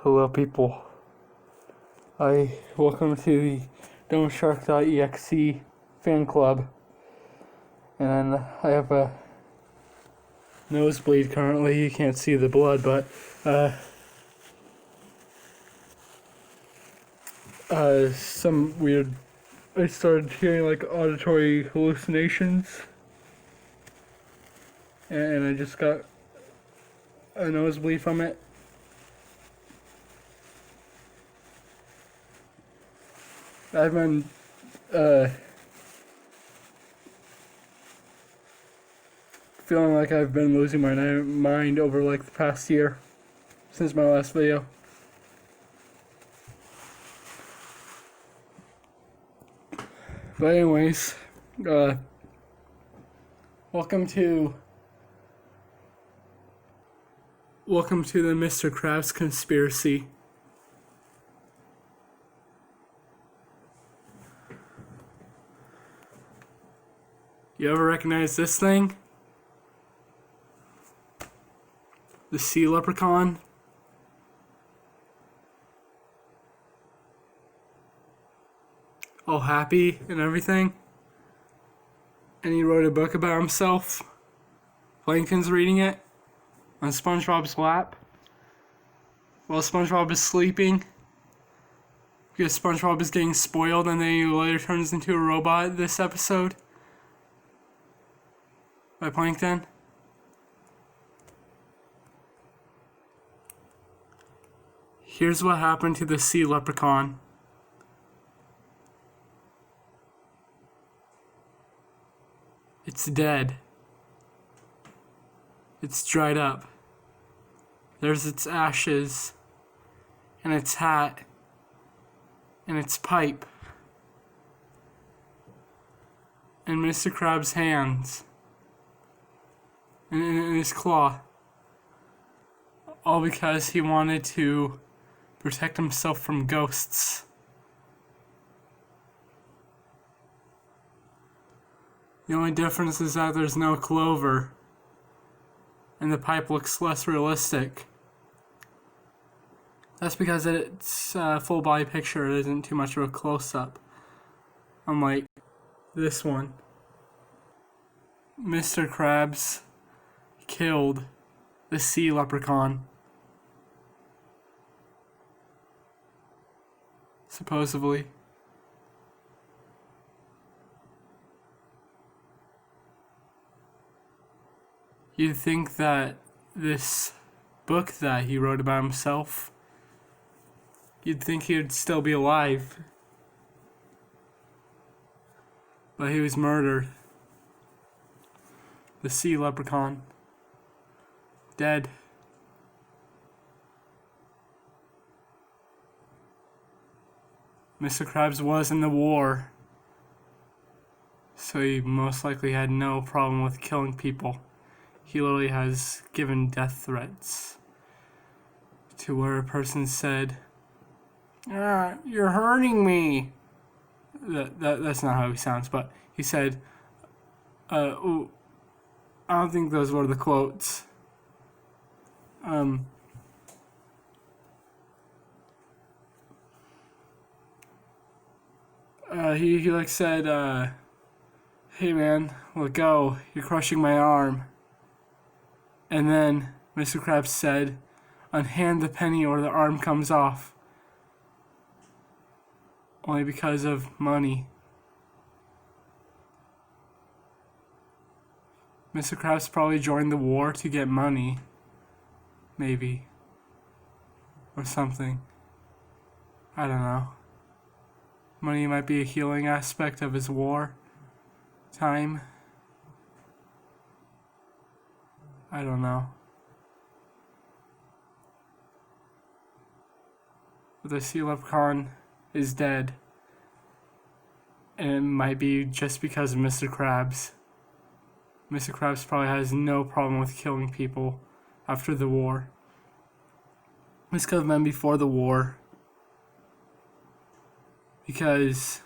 Hello, people. Welcome to the Dumb Shark.exe fan club. And I have a nosebleed currently. You can't see the blood, but some weird. I started hearing like auditory hallucinations, and I just got a nosebleed from it. I've been feeling like I've been losing my mind over like the past year since my last video. But anyways, welcome to the Mr Krabs Conspiracy. You ever recognize this thing? The sea leprechaun? All happy and everything. And he wrote a book about himself. Plankton's reading it on SpongeBob's lap while SpongeBob is sleeping. Because SpongeBob is getting spoiled and then he later turns into a robot this episode. By Plankton. Here's what happened to the sea leprechaun. It's dead. It's dried up. There's its ashes, and its hat, and its pipe, and Mr. Krabs' hands. In his claw. All because he wanted to protect himself from ghosts. The only difference is that there's no clover, and the pipe looks less realistic. That's because it's a full body picture, it isn't too much of a close-up. Unlike this one. Mr. Krabs killed the sea leprechaun. Supposedly. You'd think that this book that he wrote about himself, you'd think he would still be alive. But he was murdered. The sea leprechaun. Dead. Mr. Krabs was in the war, so he most likely had no problem with killing people. He literally has given death threats to where a person said, "You're hurting me." That's not how he sounds, but he said, I don't think those were the quotes. He like said, "Hey man, let go, you're crushing my arm." And then Mr. Krabs said, "Unhand the penny or the arm comes off." Only because of money. Mr. Krabs probably joined the war to get money. Maybe. Or something. I don't know. Money might be a healing aspect of his war time. I don't know. But the sea leprechaun is dead. And it might be just because of Mr. Krabs. Mr. Krabs probably has no problem with killing people after the war. This could have been before the war. Because,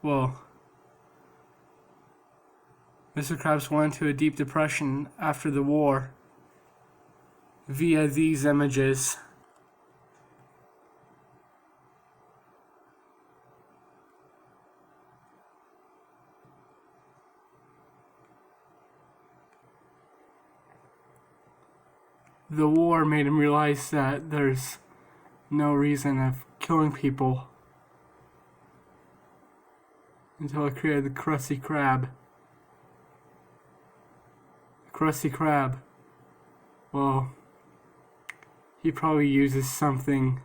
well, Mr. Krabs went into a deep depression after the war via these images. the war made him realize that there's no reason of killing people until he created the Krusty Krab. The Krusty Krab, well, he probably uses something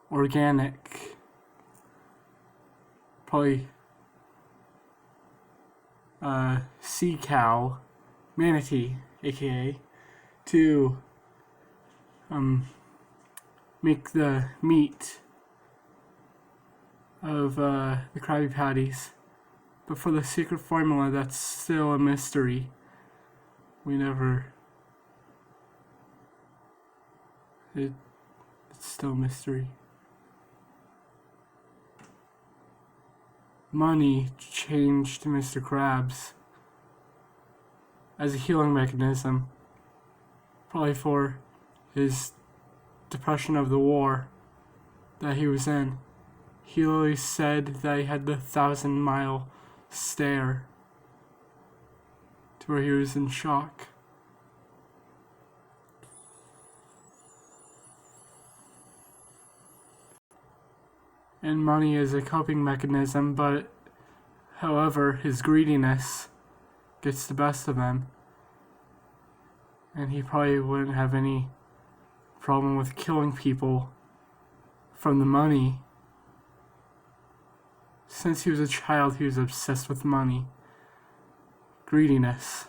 organic, probably sea cow, manatee, aka, to make the meat of the Krabby Patties. But for the secret formula, that's still a mystery. It's still a mystery. Money changed Mr. Krabs as a healing mechanism, probably for his depression of the war that he was in. He literally said that he had the 1,000-mile stare to where he was in shock. And money is a coping mechanism, but however, his greediness gets the best of him. And he probably wouldn't have any problem with killing people from the money. Since he was a child, he was obsessed with money. Greediness.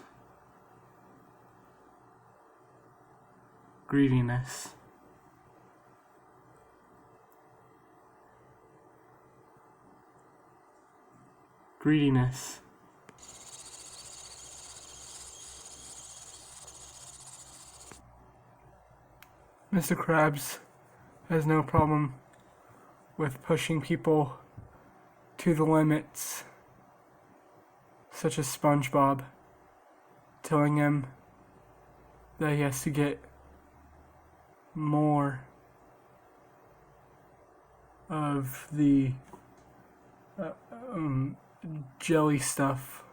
Greediness. Greediness. Mr. Krabs has no problem with pushing people to the limits, such as SpongeBob telling him that he has to get more of the jelly stuff,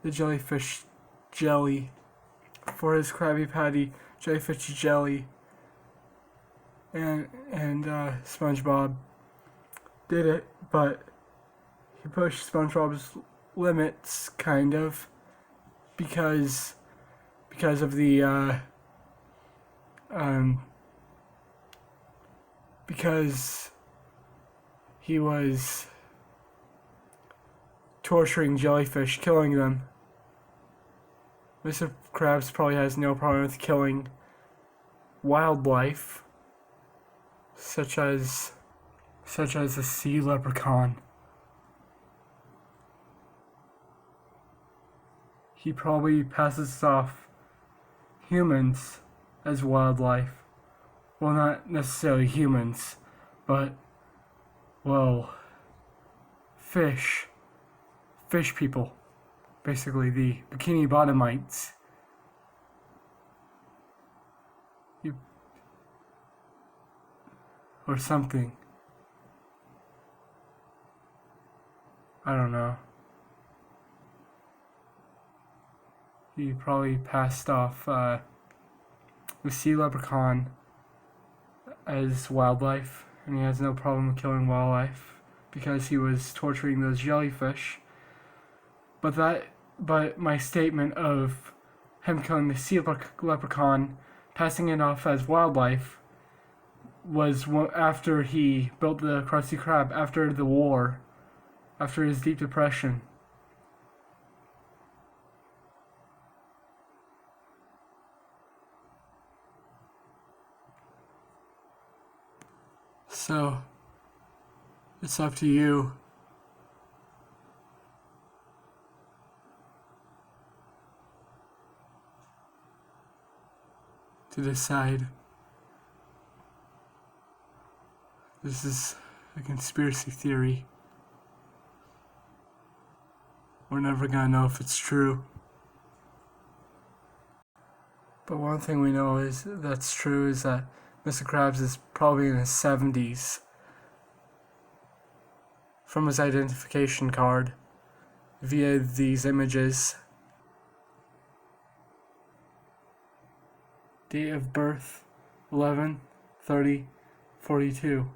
the jellyfish jelly, for his Krabby Patty, jellyfish jelly, and SpongeBob did it, but he pushed SpongeBob's limits, kind of, because of the because he was torturing jellyfish, killing them. Mr. Krabs probably has no problem with killing wildlife, such as a sea leprechaun. He probably passes off humans as wildlife. Well, not necessarily humans, but, well, fish people. Basically, the Bikini Bottomites. Or something. I don't know. He probably passed off the sea leprechaun as wildlife, and he has no problem killing wildlife because he was torturing those jellyfish. But my statement of him killing the sea leprechaun, passing it off as wildlife, was after he built the Krusty Krab, after the war, after his deep depression. So, it's up to you to decide. This is a conspiracy theory. We're never gonna know if it's true. But one thing we know is that's true is that Mr. Krabs is probably in his 70s. From his identification card, via these images. Date of birth 11/30/42.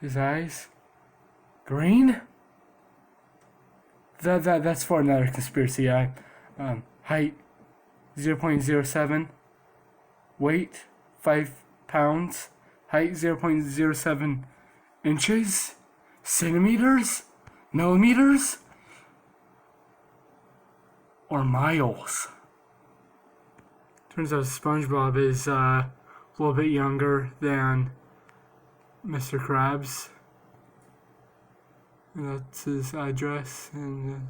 His eyes green? That's for another conspiracy. Height 0.07, weight 5 pounds, height 0.07 inches, centimeters, millimeters, or miles. Turns out SpongeBob is a little bit younger than Mr. Krabs. And that's his address, and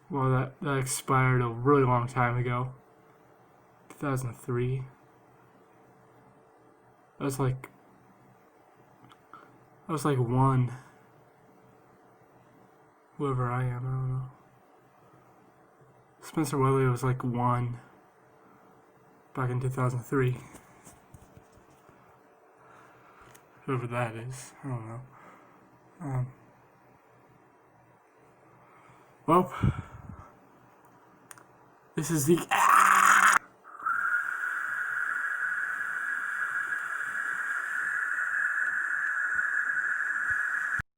well, that expired a really long time ago. 2003. I was like one. Whoever I am, I don't know. Spencer Welly was like one back in 2003. Whoever that is, I don't know. Well, this is the